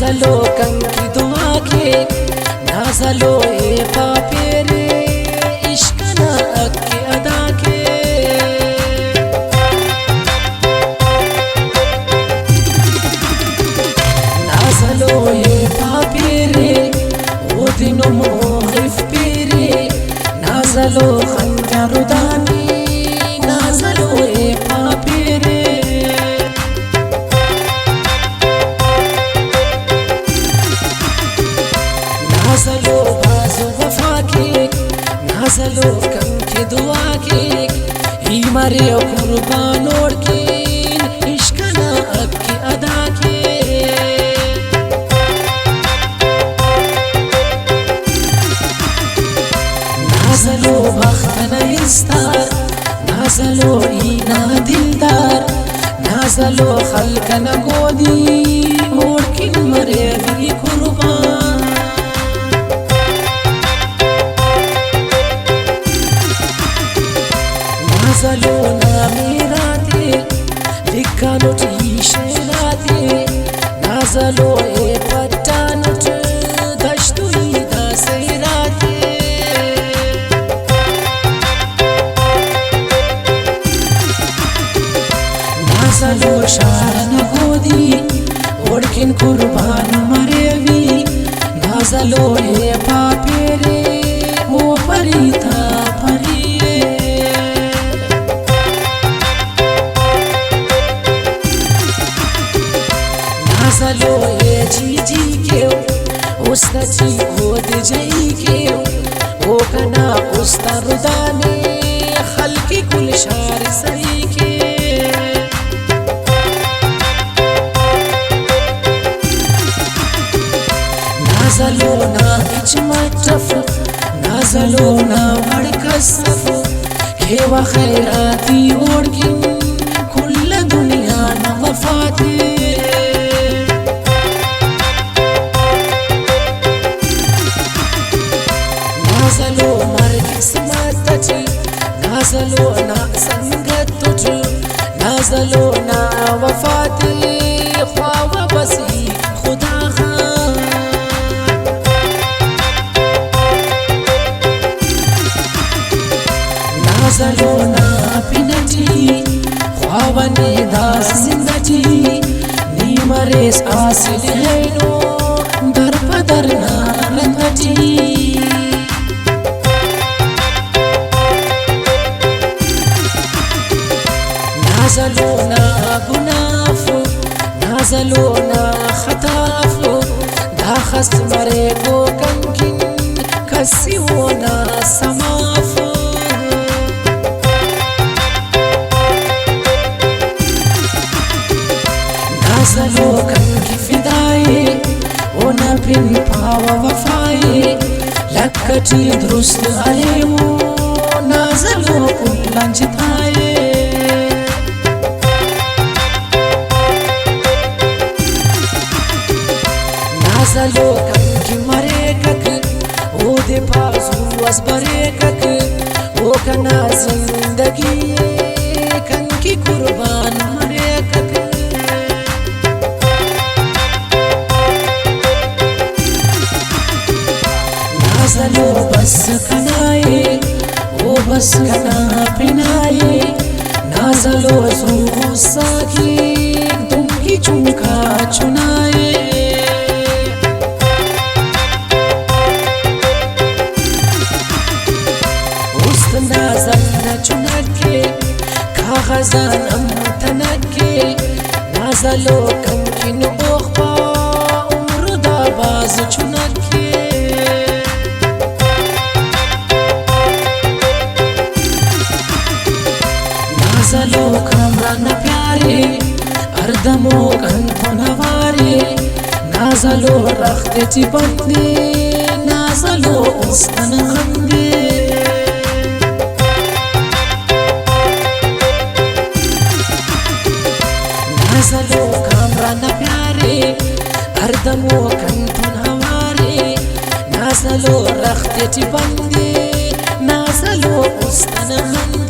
नाजलो कंकी दुआ के नाजलो ए पापेरे इश्क ना अक्के अदा के नाजलो ए पापेरे वो दिनो मोगिफ पेरे नाजलो खंजरुदानी नाजलो ए पापेरे नाजलो बाज़ो वफा के नाजलो कंकी दुआ के ही मरे कुर्बान और के इश्क ना अक्के अदा के नाजलो बख्त नइस्तार नाजलो ईना दिलदार नाजलो खल्क न गोदी और की मरे भी कुर्बान नाजलो ना मेरा ते लिखानुट ईशेराते नाजलो ए पट्टानुट दश्तुई दासेराते नाजलो शारन गोदी ओड़किन कुर्बान मरेवी नाजलो ए पापेरे ओ परिता परिये नाजलो ए जी के उस्ता जी गोद जई के ओ कना उस्ता रुदाने खल्की कुल शार सही के नाजलो ना इजमतफ नाजलो ना वड़कसफ खेवा खैराती ओड़किन कुल दुनिया ना वफाते नाजलो मर्ग स्मतची नाजलो ना संगत तुझ नाजलो ना वफाती ख्वाब बसी खुदा खान नाजलो ना पिनजी ख्वाबने दास जिंदगी नी मरेस आसिल है नो दर पदर ना रंगजी नाजलो ना गुनाफो नाजलो ना खताफो दाखस मरे को कंकिन कसी वो ना समाफो नाजलो कंकी फिदाए ओ ना बिन पावा वफाए लक्कटी दुरुस्त आए वो नाजलो कुल्लंज थाए नाजलो कंकी मरे कक ओ दे पासू असबरे कक ओ कना जिंदगी कंकी कुर्बान मरे कक नाजलो बस कनाए ओ बस कना पिनाए नाजलो सू साकी तुम की चुमका चुनाए नाजल चुनके कागजान अमतनके नाजलो कंकी नुखबा उम्र दाबाज चुनके नाजलो कामरान प्यारे अर्दमो कंठो नवारे नाजलो रखते चिबंदे नाजलो उस्तन खंदे नाजलो कामरान प्यारे अर्दमो कंठो नवारे नाजलो रखते चिबंदे नाजलो उस्तन खंदे